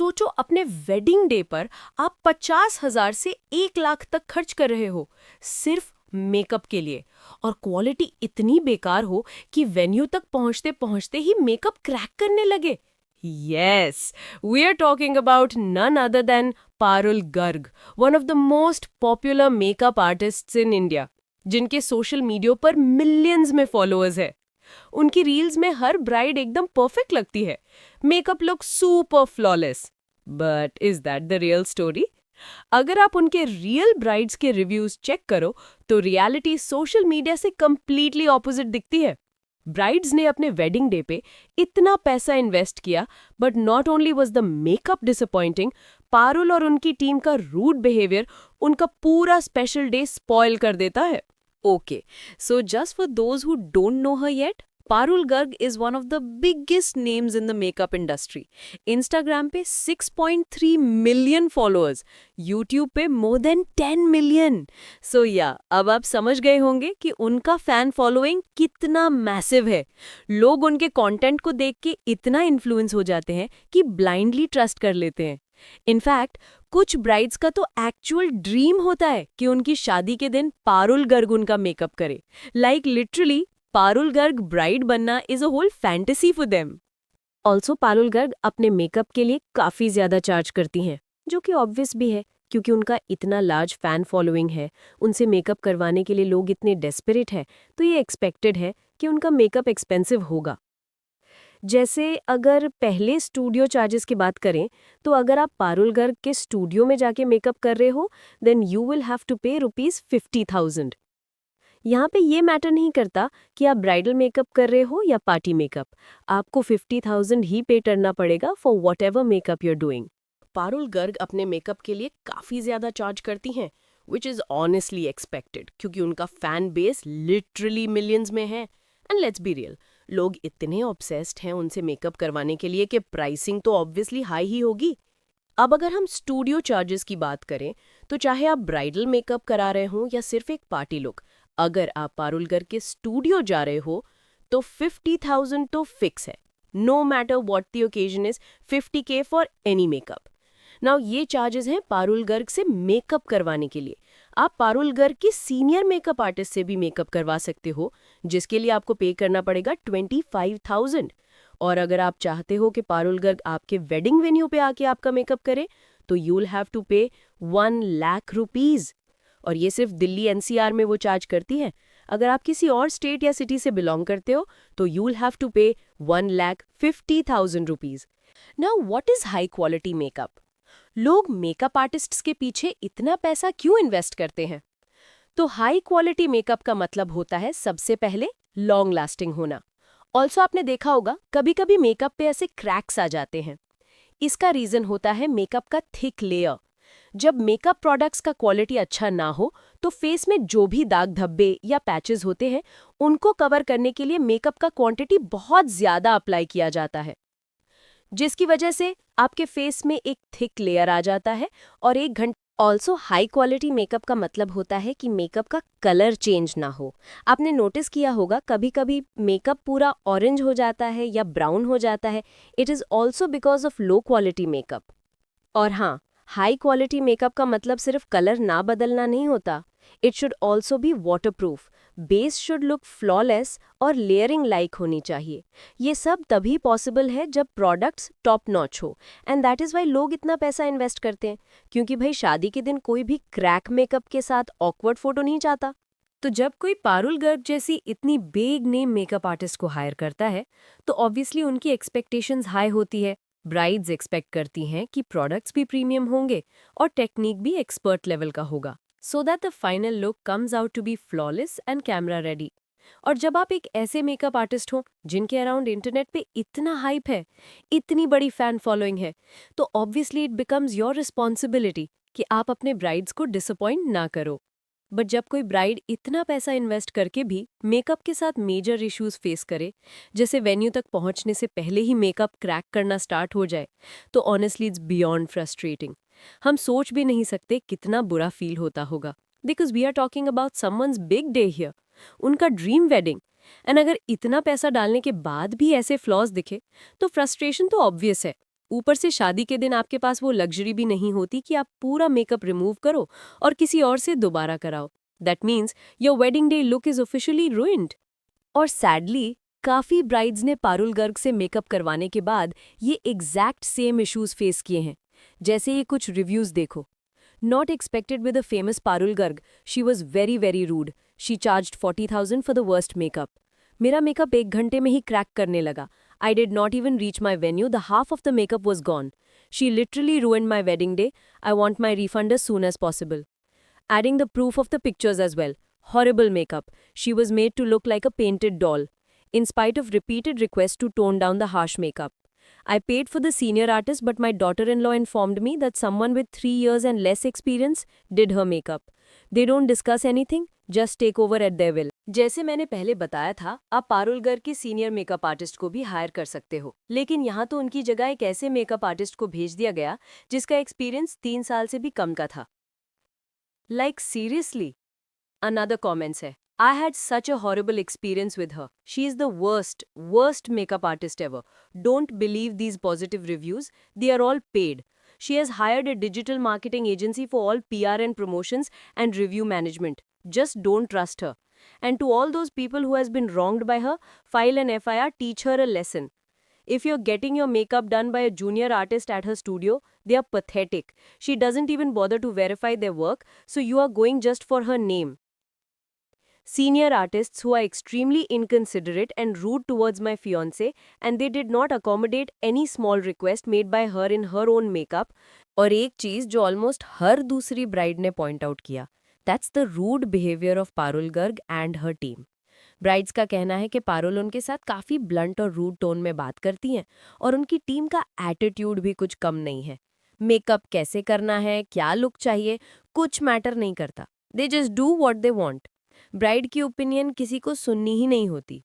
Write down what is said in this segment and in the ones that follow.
सोचो अपने wedding day पर आप 50,000 से 1 लाख तक खर्च कर रहे हो सिर्फ मेकअप के लिए, और क्वालिटी इतनी बेकार हो कि वेन्यू तक पहुंचते पहुंचते ही मेकअप क्रैक करने लगे। Yes, we are talking about none other than Parul Garg, one of the most popular makeup artists in India, जिनके सोशल मीडिया पर मिलियंस में फॉलोअर्स है। उनकी रील्स में हर ब्राइड एकदम परफेक्ट लगती है, makeup look super flawless. But is that the real story? अगर आप उनके रियल ब्राइड्स के रिव्यूज चेक करो तो रियलिटी सोशल मीडिया से कंप्लीटली ऑपोजिट दिखती है। ब्राइड्स ने अपने वेडिंग डे पे इतना पैसा इन्वेस्ट किया, but not only was the makeup disappointing, Parul और उनकी टीम का रूड बिहेवियर उनका पूरा स्पेशल डे स्पॉइल कर देता है। Okay, so just for those who don't know her yet, Parul Garg is one of the biggest names in the makeup industry. Instagram पे 6.3 million followers, YouTube पे more than 10 million. So yeah, अब आप समझ गए होंगे कि उनका fan following कितना मैसिव है। लोग उनके कंटेंट को देख के इतना इन्फ्लुएंस हो जाते हैं कि ब्लाइंडली ट्रस्ट कर लेते हैं। इनफैक्ट कुछ ब्राइड्स का तो एक्चुअल ड्रीम होता है कि उनकी शादी के दिन पारुल गर्ग उनका मेकअप करे। Like literally Parul Garg bride बनना is a whole fantasy for them. Also Parul Garg अपने मेकअप के लिए काफ़ी ज़्यादा चार्ज करती हैं, जो कि ऑब्वियस भी है क्योंकि उनका इतना लार्ज फैन फॉलोइंग है। उनसे मेकअप करवाने के लिए लोग इतने डेस्परेट हैं, तो ये एक्सपेक्टेड है कि उनका मेकअप एक्सपेंसिव होगा। जैसे अगर पहले स्टूडियो चार्जेस की बात करें, तो अगर आप पारुल गर्ग के स्टूडियो में जाके मेकअप कर रहे हो, then you will have to pay ₹50,000। यहाँ पे ये मैटर नहीं करता कि आप ब्राइडल मेकअप कर रहे हो या पार्टी मेकअप, आपको 50,000 ही पे करना पड़ेगा for what ever makeup you're doing. Parul Garg अपने मेकअप के लिए काफ़ी ज़्यादा चार्ज करती हैं, विच इज़ ऑनेस्टली एक्सपेक्टेड क्योंकि उनका फैन बेस लिटरली मिलियंस में है। एंड लेट्स बी रियल, लोग इतने ऑब्सेस्ड हैं उनसे मेकअप करवाने के लिए कि प्राइसिंग तो ऑब्वियसली हाई ही होगी। अब अगर हम स्टूडियो चार्जेस की बात करें, तो चाहे आप ब्राइडल मेकअप करा रहे हो या सिर्फ एक पार्टी लुक, अगर आप पारुल गर्ग के स्टूडियो जा रहे हो तो 50,000 तो फिक्स है। No matter what the occasion is, 50K for any makeup. Now ये चार्जेस हैं पारुल गर्ग से मेकअप करवाने के लिए। आप पारुल गर्ग की सीनियर मेकअप आर्टिस्ट से भी मेकअप करवा सकते हो, जिसके लिए आपको पे करना पड़ेगा 25,000। और अगर आप चाहते हो कि पारुल गर्ग आपके वेडिंग वेन्यू पे आके आपका मेकअप करे, तो यू विल हैव टू पे 1 लाख रुपीज। और ये सिर्फ दिल्ली एनसीआर में वो चार्ज करती है। अगर आप किसी और स्टेट या सिटी से बिलोंग करते हो तो यू विल हैव टू पे 1,50,000 rupees. Now what is high quality makeup? लोग मेकअप आर्टिस्ट्स के पीछे इतना पैसा क्यों इन्वेस्ट करते हैं? तो हाई क्वालिटी मेकअप का मतलब होता है सबसे पहले लॉन्ग लास्टिंग होना। ऑल्सो आपने देखा होगा कभी कभी मेकअप पे ऐसे क्रैक्स आ जाते हैं। इसका रीजन होता है मेकअप का थिक लेयर। जब मेकअप प्रोडक्ट्स का क्वालिटी अच्छा ना हो तो फेस में जो भी दाग धब्बे या पैचेस होते हैं, उनको कवर करने के लिए मेकअप का क्वांटिटी बहुत ज्यादा अप्लाई किया जाता है, जिसकी वजह से आपके फेस में एक थिक लेयर आ जाता है और 1 घंटे। ऑल्सो हाई क्वालिटी मेकअप का मतलब होता है कि मेकअप का कलर चेंज ना हो। आपने नोटिस किया होगा कभी कभी मेकअप पूरा ऑरेंज हो जाता है या ब्राउन हो जाता है। It is also because of low quality makeup. और हाँ, हाई क्वालिटी मेकअप का मतलब सिर्फ कलर ना बदलना नहीं होता। It should also be waterproof, base should look flawless और लेयरिंग लाइक होनी चाहिए। ये सब तभी पॉसिबल है जब प्रोडक्ट्स टॉप नॉच हो, एंड दैट इज़ वाई लोग इतना पैसा इन्वेस्ट करते हैं, क्योंकि भाई शादी के दिन कोई भी क्रैक मेकअप के साथ ऑकवर्ड फोटो नहीं चाहता। तो जब कोई पारुल गर्ग जैसी इतनी बिग नेम मेकअप आर्टिस्ट को हायर करता है, तो ऑब्वियसली उनकी एक्सपेक्टेशंस हाई होती है। ब्राइड्स एक्सपेक्ट करती हैं कि प्रोडक्ट्स भी प्रीमियम होंगे और टेक्निक भी एक्सपर्ट लेवल का होगा, so that the final look comes out to be flawless and camera ready. और जब आप एक ऐसे मेकअप आर्टिस्ट हो जिनके अराउंड इंटरनेट पे इतना हाइप है, इतनी बड़ी फैन फॉलोइंग है, तो obviously it becomes your responsibility कि आप अपने ब्राइड्स को डिसअपॉइंट ना करो। बट जब कोई ब्राइड इतना पैसा इन्वेस्ट करके भी मेकअप के साथ मेजर इश्यूज फेस करे, जैसे वेन्यू तक पहुंचने से पहले ही मेकअप क्रैक करना स्टार्ट हो जाए, तो ऑनेस्टली इट्स बियॉन्ड फ्रस्ट्रेटिंग। हम सोच भी नहीं सकते कितना बुरा फील होता होगा, because we are talking about someone's big day here, उनका ड्रीम वेडिंग। एंड अगर इतना पैसा डालने के बाद भी ऐसे फ्लॉज दिखे, तो फ्रस्ट्रेशन तो ऑब्वियस है। ऊपर से शादी के दिन आपके पास वो लग्जरी भी नहीं होती कि आप पूरा मेकअप रिमूव करो और किसी और से दोबारा कराओ। That means your wedding day look is officially ruined। और सैडली काफी ब्राइड्स ने पारुल गर्ग से मेकअप करवाने के बाद ये एग्जैक्ट सेम इश्यूज फेस किए हैं। जैसे ये कुछ रिव्यूज देखो। Not expected with the famous Parul Garg, she was very very rude. She charged 40,000 for the worst makeup. मेरा मेकअप 1 घंटे में ही क्रैक करने लगा। I did not even reach my venue, the half of the makeup was gone. She literally ruined my wedding day. I want my refund as soon as possible. Adding the proof of the pictures as well. Horrible makeup. She was made to look like a painted doll. In spite of repeated requests to tone down the harsh makeup. I paid for the senior artist, but my daughter-in-law informed me that someone with 3 years and less experience did her makeup. They don't discuss anything, just take over at their will. जैसे मैंने पहले बताया था, आप पारुल गर्ग की senior makeup artist को भी higher कर सकते हो, लेकिन यहाँ तो उनकी जगह एक ऐसे मेकअप आर्टिस्ट को भेज दिया गया जिसका एक्सपीरियंस 3 साल से भी कम का था। Like seriously? Another comments है, I had such a horrible experience with her. She is the worst makeup artist ever. Don't believe these positive reviews. They are all paid. She has hired a digital marketing agency for all PR and promotions and review management. Just don't trust her. And to all those people who has been wronged by her, file an FIR, teach her a lesson. If you're getting your makeup done by a junior artist at her studio, they are pathetic. She doesn't even bother to verify their work, so you are going just for her name. Senior artists who are extremely inconsiderate and rude towards my fiancé, and they did not accommodate any small request made by her in her own makeup. और एक चीज जो almost हर दूसरी bride ने point out किया, that's the rude behaviour of Parul Garg and her team. Brides का कहना है कि पारुल उनके साथ काफी ब्लंट और रूड टोन में बात करती हैं और उनकी टीम का एटीट्यूड भी कुछ कम नहीं है। मेकअप कैसे करना है, क्या लुक चाहिए, कुछ मैटर नहीं करता। They just do what they want. Bride की ओपिनियन किसी को सुननी ही नहीं होती।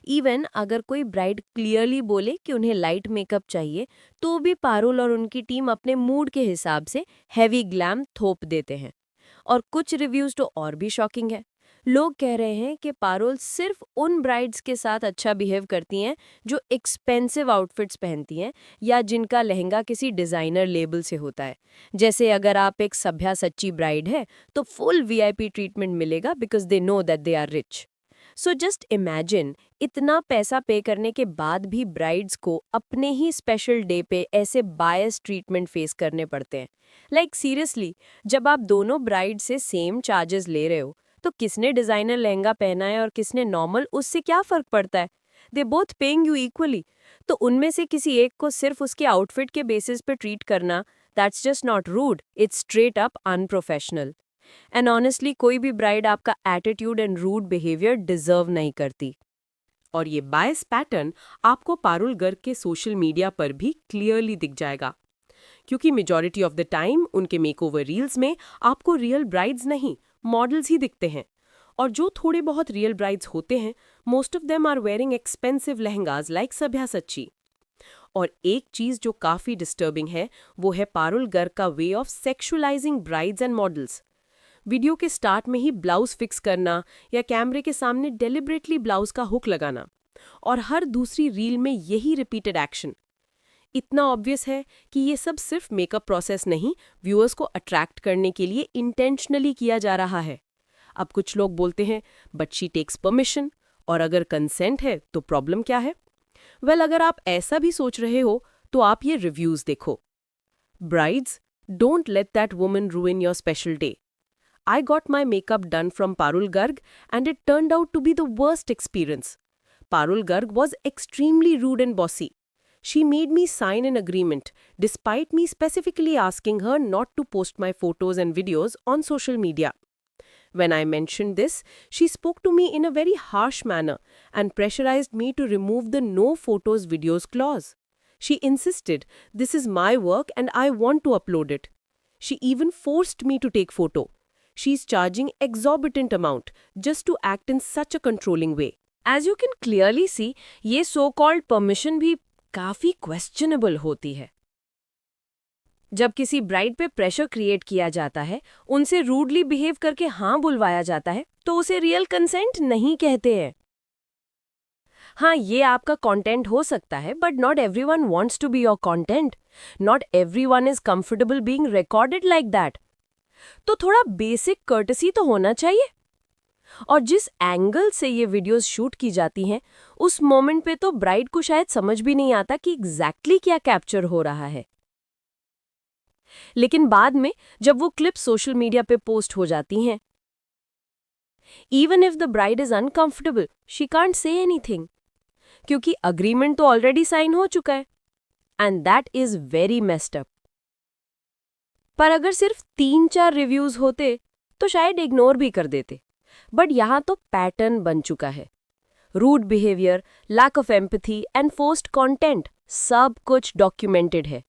इवन अगर कोई ब्राइड क्लियरली बोले कि उन्हें लाइट मेकअप चाहिए, तो भी पारुल और उनकी टीम अपने मूड के हिसाब से हैवी ग्लैम थोप देते हैं। और कुछ रिव्यूज तो और भी शॉकिंग है। लोग कह रहे हैं कि पारुल सिर्फ उन ब्राइड्स के साथ अच्छा बिहेव करती हैं जो एक्सपेंसिव आउटफिट्स पहनती हैं या जिनका लहंगा किसी डिजाइनर लेबल से होता है। जैसे अगर आप एक सभ्या सच्ची ब्राइड है तो फुल वीआईपी ट्रीटमेंट मिलेगा because they know that they are rich. So just imagine, इतना पैसा पे करने के बाद भी ब्राइड्स को अपने ही स्पेशल डे पे ऐसे बायस ट्रीटमेंट फेस करने पड़ते हैं। लाइक सीरियसली, जब आप दोनों ब्राइड से सेम चार्जेस ले रहे हो तो किसने डिजाइनर लहंगा पहना है और किसने नॉर्मल, उससे क्या फर्क पड़ता है? They both paying you equally. तो उनमें से किसी एक को सिर्फ उसके आउटफिट के बेसिस पे ट्रीट करना, that's just not rude, it's straight up unprofessional. And honestly कोई भी ब्राइड आपका attitude and rude behaviour deserve नहीं करती। और ये बायस पैटर्न आपको पारुल गर्ग के सोशल मीडिया पर भी क्लियरली दिख जाएगा, क्योंकि मेजॉरिटी ऑफ द टाइम उनके मेकओवर रील्स में आपको रियल ब्राइड्स नहीं, मॉडल्स ही दिखते हैं। और जो थोड़े बहुत रियल ब्राइड्स होते हैं, most of them are wearing expensive lehengas like सभ्या सच्ची। और एक चीज जो काफी डिस्टर्बिंग है, वो है पारुल गर्ग का way of sexualizing brides and models. Video के स्टार्ट में ही ब्लाउज फिक्स करना या कैमरे के सामने डेलिबरेटली ब्लाउज का हुक लगाना, और हर दूसरी रील में यही रिपीटेड एक्शन। इतना ऑब्वियस है कि ये सब सिर्फ मेकअप प्रोसेस नहीं, व्यूअर्स को अट्रैक्ट करने के लिए इंटेंशनली किया जा रहा है। अब कुछ लोग बोलते हैं बट शी टेक्स परमिशन, और अगर कंसेंट है तो प्रॉब्लम क्या है? वेल, अगर आप ऐसा भी सोच रहे हो तो आप ये रिव्यूज देखो। Brides, don't let that woman रूइन your special day. I got my makeup done from Parul Garg and it turned out to be the worst experience. Parul Garg was extremely rude and bossy. She made me sign an agreement despite me specifically asking her not to post my photos and videos on social media. When I mentioned this, she spoke to me in a very harsh manner and pressurized me to remove the no photos videos clause. She insisted this is my work and I want to upload it. She even forced me to take photo. She's charging exorbitant amount just to act in such a controlling way. As you can clearly see, ये so-called permission भी काफी questionable होती है। जब किसी bride पे pressure create किया जाता है, उनसे रूडली बिहेव करके हाँ बुलवाया जाता है, तो उसे रियल कंसेंट नहीं कहते हैं। हाँ, ये आपका कंटेंट हो सकता है, but not everyone wants to be your content. Not everyone is comfortable being recorded like that. तो थोड़ा बेसिक कर्टसी तो होना चाहिए. और जिस एंगल से ये वीडियोस शूट की जाती हैं, उस मोमेंट पे तो ब्राइड को शायद समझ भी नहीं आता कि एग्जैक्टली क्या कैप्चर हो रहा है. लेकिन बाद में जब वो क्लिप सोशल मीडिया पे पोस्ट हो जाती हैं, even if the bride is uncomfortable, she can't say anything, क्योंकि अग्रीमेंट तो ऑलरेडी साइन हो चुका है. And that is very messed up. पर अगर सिर्फ 3-4 रिव्यूज होते तो शायद इग्नोर भी कर देते. बट यहाँ तो पैटर्न बन चुका है. Rude behaviour, lack of empathy and forced content, सब कुछ डॉक्यूमेंटेड है.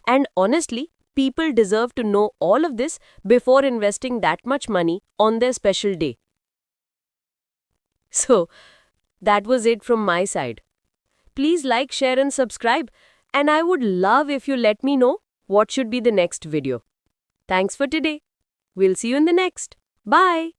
And honestly, people deserve to know all of this before investing that much money on their special day. So, that was it from my side. Please like, share and subscribe, and I would love if you let me know what should be the next video. Thanks for today. We'll see you in the next. Bye.